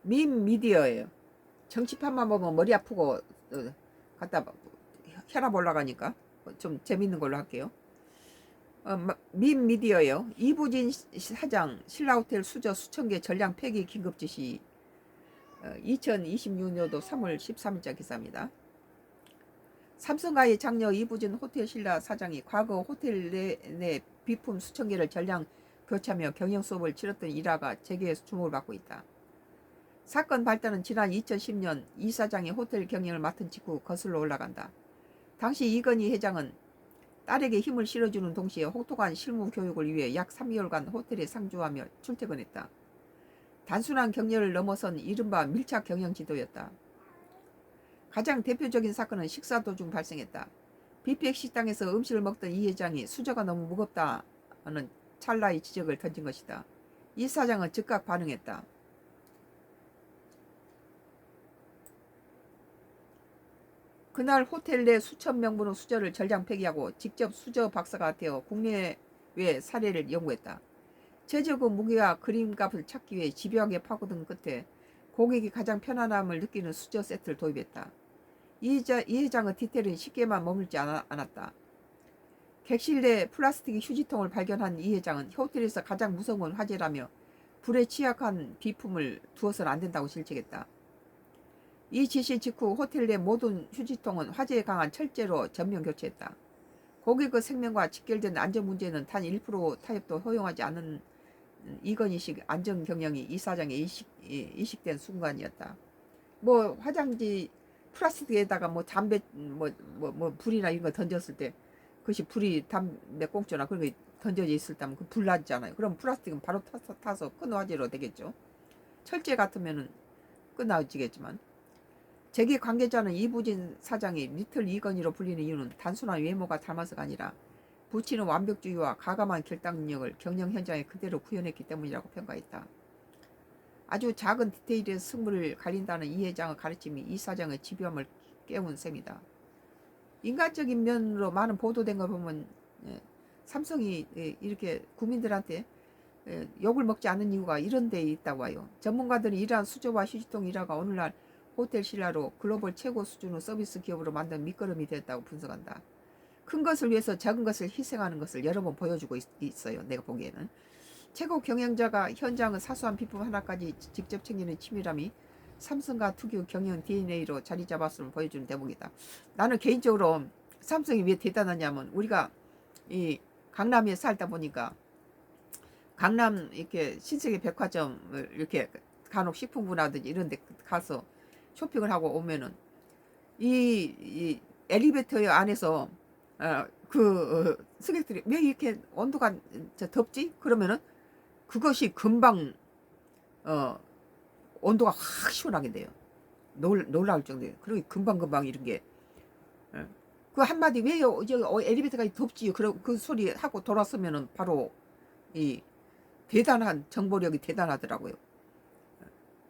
민 미디어예요. 정치판만 보면 머리 아프고 갖다 혈압 올라가니까 좀 재밌는 걸로 할게요. 민 미디어예요. 이부진 사장 신라호텔 수저 수천 개 전량 폐기 긴급 지시. 2026년도 3월 13일자 기사입니다. 삼성가의 장녀 이부진 호텔 신라 사장이 과거 호텔 내 비품 수천 개를 전량 교체하며 경영 수업을 치렀던 일화가 재계에서 주목을 받고 있다. 사건 발단은 지난 2010년 이 사장이 호텔 경영을 맡은 직후 거슬러 올라간다. 당시 이건희 회장은 딸에게 힘을 실어주는 동시에 혹독한 실무 교육을 위해 약 3개월간 호텔에 상주하며 출퇴근했다. 단순한 격려를 넘어선 이른바 밀착 경영 지도였다. 가장 대표적인 사건은 식사 도중 발생했다. 뷔페 식당에서 음식을 먹던 이 회장이 수저가 너무 무겁다는 찰나의 지적을 던진 것이다. 이 사장은 즉각 반응했다. 그날 호텔 내 수천 명분의 수저를 전량 폐기하고 직접 수저 박사가 되어 국내외 사례를 연구했다. 최저급 무게와 그림값을 찾기 위해 집요하게 파고든 끝에 고객이 가장 편안함을 느끼는 수저 세트를 도입했다. 이 회장의 디테일은 쉽게만 머물지 않았다. 객실 내 플라스틱 휴지통을 발견한 이 회장은 호텔에서 가장 무서운 화재라며 불에 취약한 비품을 두어서는 안 된다고 실책했다. 이 지시 직후 호텔 내 모든 휴지통은 화재에 강한 철제로 전면 교체했다. 고객의 생명과 직결된 안전 문제는 단 1% 타협도 허용하지 않은 이건희식 안전 경영이 이 사장의 이식된 순간이었다. 뭐 화장지 플라스틱에다가 뭐 담배 뭐 불이나 이런 거 던졌을 때 그것이 불이 담배 꽁초나 그런 게 던져져 있을 때면 그 불 나잖아요. 그럼 플라스틱은 바로 타서 큰 화재로 되겠죠. 철제 같으면은 끝나지겠지만 재계 관계자는 이부진 사장이 리틀 이건희로 불리는 이유는 단순한 외모가 닮아서가 아니라 부치는 완벽주의와 가감한 결단 능력을 경영 현장에 그대로 구현했기 때문이라고 평가했다. 아주 작은 디테일에서 승부를 가린다는 이 회장의 가르침이 이 사장의 집요함을 깨운 셈이다. 인간적인 면으로 많은 보도된 거 보면 삼성이 이렇게 국민들한테 욕을 먹지 않는 이유가 이런 데 있다고 해요. 전문가들이 이러한 수저와 휴지통 일화가 오늘날 호텔 신라로 글로벌 최고 수준의 서비스 기업으로 만든 밑거름이 됐다고 분석한다. 큰 것을 위해서 작은 것을 희생하는 것을 여러 번 보여주고 있어요. 내가 보기에는. 최고 경영자가 현장의 사소한 비품 하나까지 직접 챙기는 치밀함이 삼성과 특유 경영 DNA로 자리 잡았음을 보여주는 대목이다. 나는 개인적으로 삼성이 왜 대단하냐면 우리가 이 강남에 살다 보니까 강남 이렇게 신세계 백화점을 이렇게 간혹 식품부라든지 이런 데 가서 쇼핑을 하고 오면은 이 엘리베이터 안에서 승객들이 왜 이렇게 온도가 덥지? 그러면은 그것이 금방 온도가 확 시원하게 돼요. 놀라울 정도예요. 그리고 금방 이런 게 그 한마디 왜 엘리베이터가 덥지? 그 소리 하고 돌았으면은 바로 이 대단한 정보력이 대단하더라고요.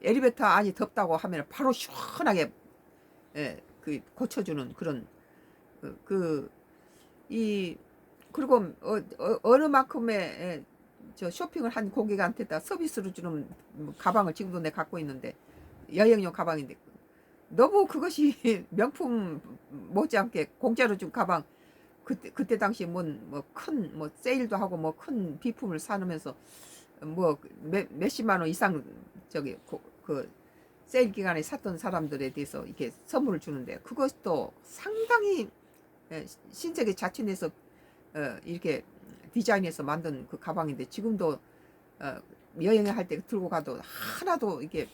엘리베이터 안이 덥다고 하면 바로 시원하게 고쳐주는 그런 그리고 어느 만큼의 저 쇼핑을 한 고객한테다 서비스로 주는 가방을 지금도 내가 갖고 있는데 여행용 가방인데 너무 그것이 명품 못지않게 공짜로 준 가방. 그때 당시 큰 세일도 하고 큰 비품을 사놓으면서 몇십만 원 이상 그 세일 기간에 샀던 사람들에 대해서 이렇게 선물을 주는데 그것도 상당히 신세계 자체내서 이렇게 디자인해서 만든 그 가방인데 지금도 여행을 할 때 들고 가도 하나도 이게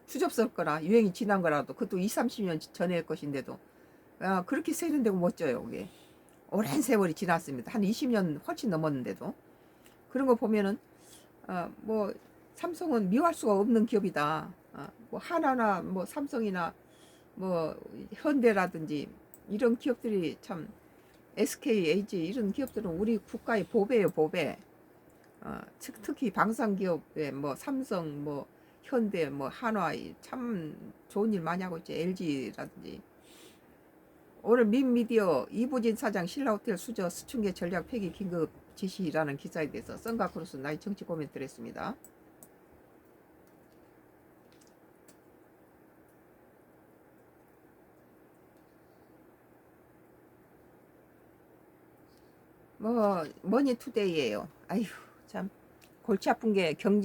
추접스럽거나 유행이 지난 거라도 그것도 20, 30년 전의 것인데도 그렇게 세련되고 멋져요. 그게 오랜 세월이 지났습니다. 한 20년 훨씬 넘었는데도 그런 거 보면은 뭐 삼성은 미워할 수가 없는 기업이다. 뭐 하나나 뭐 삼성이나 뭐 현대라든지 이런 기업들이 참 SK, LG 이런 기업들은 우리 국가의 보배예요, 보배. 특히 방산기업에 뭐 삼성, 뭐 현대, 뭐 한화 참 좋은 일 많이 하고 있죠. LG라든지. 오늘 민미디어 이부진 사장 신라호텔 수저 수층계 전략 폐기 긴급 지시라는 기사에 대해서 썬가크로스 나의 정치 코멘트를 했습니다. 머니투데이예요. 아휴 참 골치 아픈 게 경제